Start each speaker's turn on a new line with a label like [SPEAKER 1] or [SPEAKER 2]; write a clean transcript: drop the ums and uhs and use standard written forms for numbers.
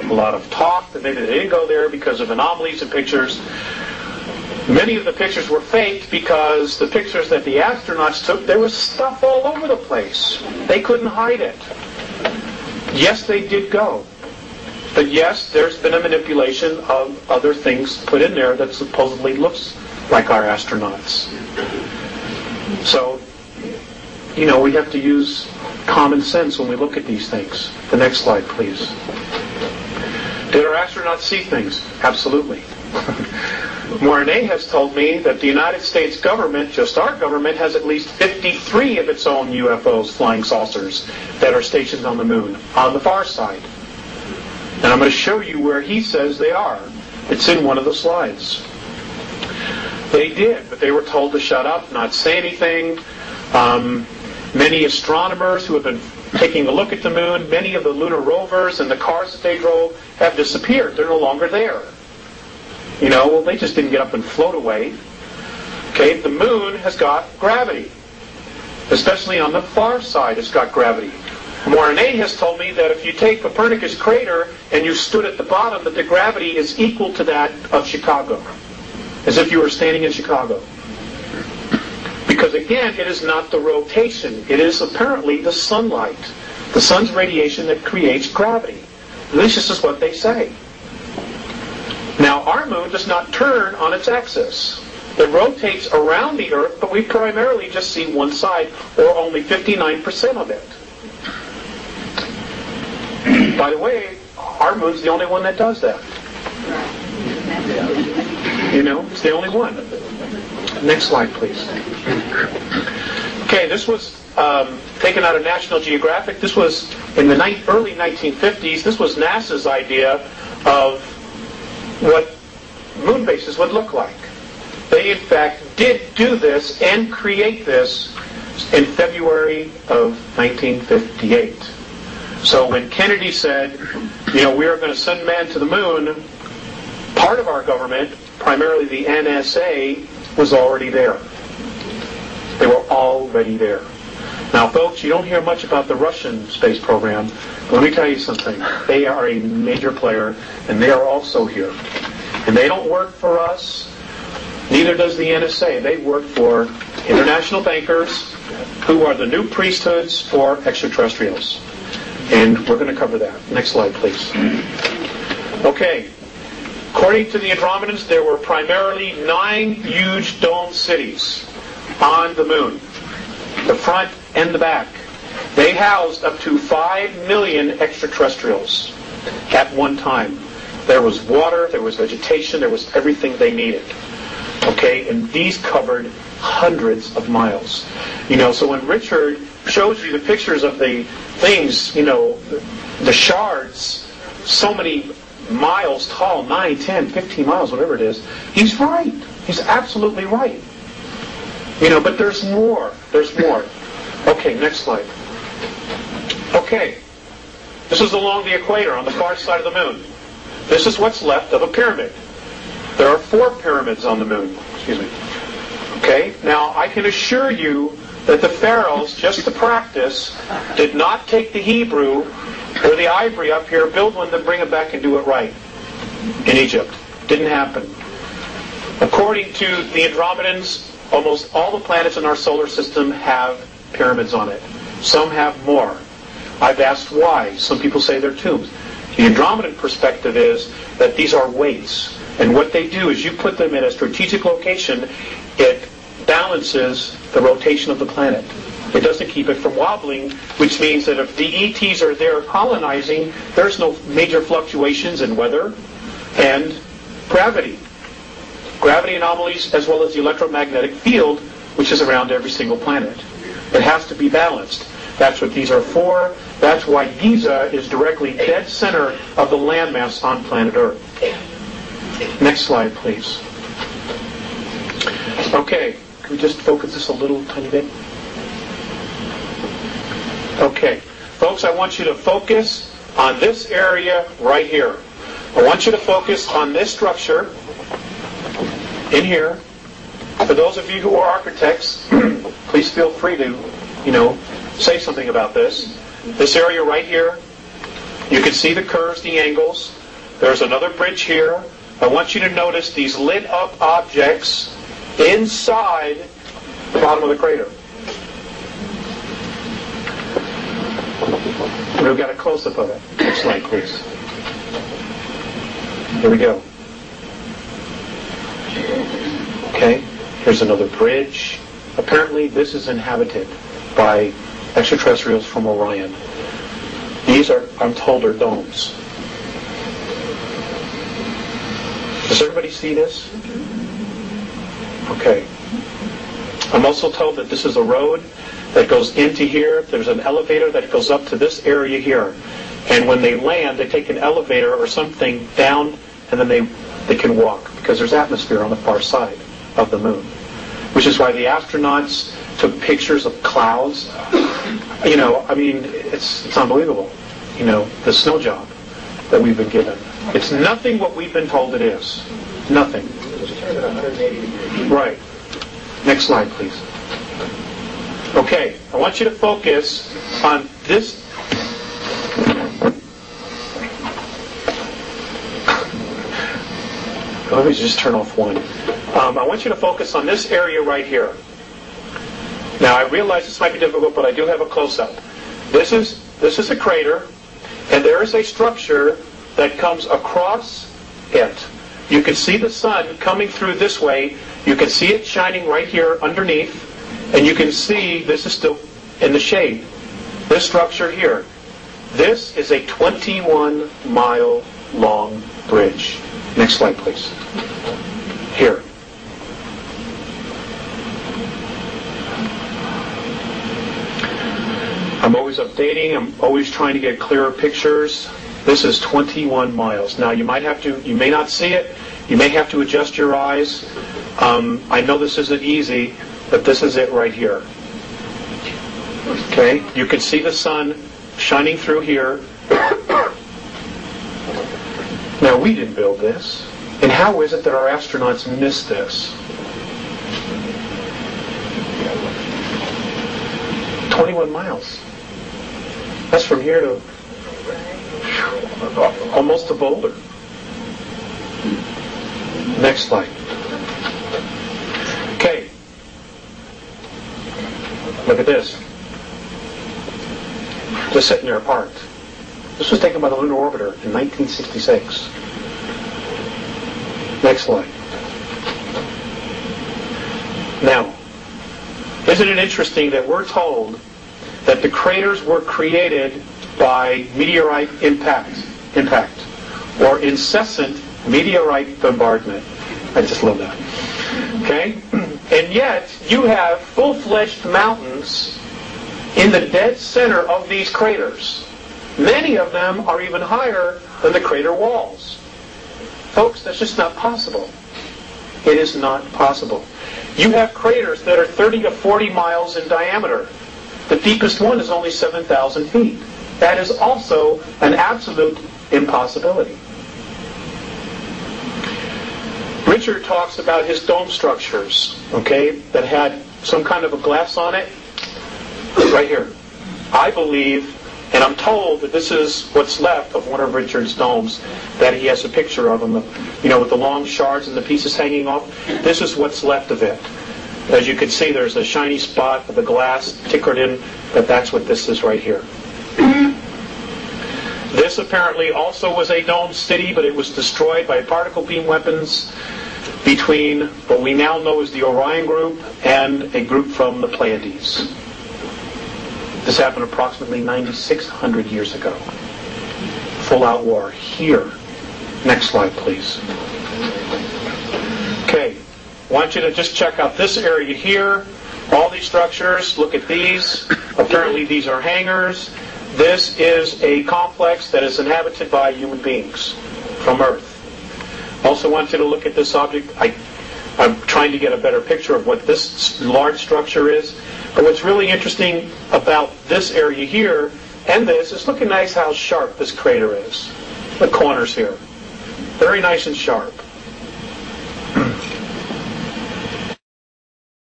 [SPEAKER 1] a lot of talk that maybe they didn't go there because of anomalies in pictures. Many of the pictures were faked because the pictures that the astronauts took, there was stuff all over the place. They couldn't hide it. Yes, they did go. But yes, there's been a manipulation of other things put in there that supposedly looks like our astronauts. So, we have to use common sense when we look at these things. The next slide, please. Did our astronauts see things? Absolutely. Mornay has told me that the United States government, just our government, has at least 53 of its own UFOs, flying saucers, that are stationed on the moon, on the far side. And I'm going to show you where he says they are. It's in one of the slides. They did, but they were told to shut up, not say anything. Many astronomers who have been taking a look at the moon, many of the lunar rovers and the cars that they drove have disappeared. They're no longer there. They just didn't get up and float away. Okay, the moon has got gravity. Especially on the far side, it's got gravity. Mornay has told me that if you take Copernicus crater and you stood at the bottom, that the gravity is equal to that of Chicago. As if you were standing in Chicago. Because again, it is not the rotation. It is apparently the sunlight. The sun's radiation that creates gravity. At least this is what they say. Now, our moon does not turn on its axis. It rotates around the Earth, but we primarily just see one side, or only 59% of it. By the way, our moon's the only one that does that. It's the only one. Next slide, please. Okay, this was taken out of National Geographic. This was in the early 1950s. This was NASA's idea of what moon bases would look like. They, in fact, did do this and create this in February of 1958. So when Kennedy said, we are going to send man to the moon, part of our government, primarily the NSA, was already there. They were already there. Now, folks, you don't hear much about the Russian space program. Let me tell you something. They are a major player, and they are also here. And they don't work for us. Neither does the NSA. They work for international bankers who are the new priesthoods for extraterrestrials. And we're going to cover that. Next slide, please. Okay. According to the Andromedans, there were primarily 9 huge dome cities on the moon. The front and the back. They housed up to 5 million extraterrestrials at one time. There was water, there was vegetation, there was everything they needed. Okay, and these covered hundreds of miles. So when Richard shows you the pictures of the things, the shards, so many miles tall, 9, 10, 15 miles, whatever it is, he's right. He's absolutely right. But there's more. There's more. Okay, next slide. Okay. This is along the equator on the far side of the moon. This is what's left of a pyramid. There are 4 pyramids on the moon. Excuse me. Okay? Now, I can assure you that the pharaohs, just to practice, did not take the Hebrew or the ivory up here, build one, then bring it back and do it right in Egypt. Didn't happen. According to the Andromedans, almost all the planets in our solar system have pyramids on it. Some have more. I've asked why. Some people say they're tombs. The Andromedan perspective is that these are weights. And what they do is you put them in a strategic location, it balances the rotation of the planet. It doesn't keep it from wobbling, which means that if the ETs are there colonizing, there's no major fluctuations in weather and gravity. Gravity anomalies as well as the electromagnetic field, which is around every single planet. It has to be balanced. That's what these are for. That's why Giza is directly dead center of the landmass on planet Earth. Next slide, please. Okay, can we just focus this a little tiny bit? Okay, folks, I want you to focus on this area right here. I want you to focus on this structure in here. For those of you who are architects, please feel free to, say something about this. This area right here. You can see the curves, the angles. There's another bridge here. I want you to notice these lit up objects inside the bottom of the crater. We've got a close-up of it. Next slide, please. Here we go. Okay, here's another bridge. Apparently this is inhabited by extraterrestrials from Orion. These are, I'm told, are domes. Does everybody see this? Okay. I'm also told that this is a road that goes into here. There's an elevator that goes up to this area here. And when they land, they take an elevator or something down, and then they can walk, because there's atmosphere on the far side of the moon. Which is why the astronauts took pictures of clouds. I mean, it's unbelievable. The snow job that we've been given. It's nothing what we've been told it is. Nothing. Right. Next slide, please. Okay, I want you to focus on this. Let me just turn off one. I want you to focus on this area right here. Now, I realize this might be difficult, but I do have a close-up. This is a crater, and there is a structure that comes across it. You can see the sun coming through this way. You can see it shining right here underneath, and you can see this is still in the shade. This structure here. This is a 21-mile long bridge. Next slide, please. Here. I'm always updating. I'm always trying to get clearer pictures. This is 21 miles. Now, you may not see it. You may have to adjust your eyes. I know this isn't easy, but this is it right here. Okay? You can see the sun shining through here. Now, we didn't build this. And how is it that our astronauts missed this? 21 miles. That's from here to almost to Boulder. Next slide. Okay. Look at this. Just sitting there apart. This was taken by the Lunar Orbiter in 1966. Next slide. Now, isn't it interesting that we're told that the craters were created by meteorite impact, or incessant meteorite bombardment? I just love that. Okay? And yet, you have full-fledged mountains in the dead center of these craters. Many of them are even higher than the crater walls. Folks, that's just not possible. It is not possible. You have craters that are 30 to 40 miles in diameter. The deepest one is only 7,000 feet. That is also an absolute impossibility. Richard talks about his dome structures, okay, that had some kind of a glass on it. Right here. I believe, and I'm told that this is what's left of one of Richard's domes, that he has a picture of them, with the long shards and the pieces hanging off. This is what's left of it. As you can see, there's a shiny spot of the glass tickered in, that's what this is right here. This apparently also was a domed city, but it was destroyed by particle beam weapons between what we now know as the Orion group and a group from the Pleiades. This happened approximately 9,600 years ago. Full-out war here. Next slide, please. Okay. I want you to just check out this area here. All these structures, look at these. Apparently these are hangars. This is a complex that is inhabited by human beings from Earth. Also want you to look at this object. I'm trying to get a better picture of what this large structure is. But what's really interesting about this area here and this is look at nice how sharp this crater is. The corners here. Very nice and sharp.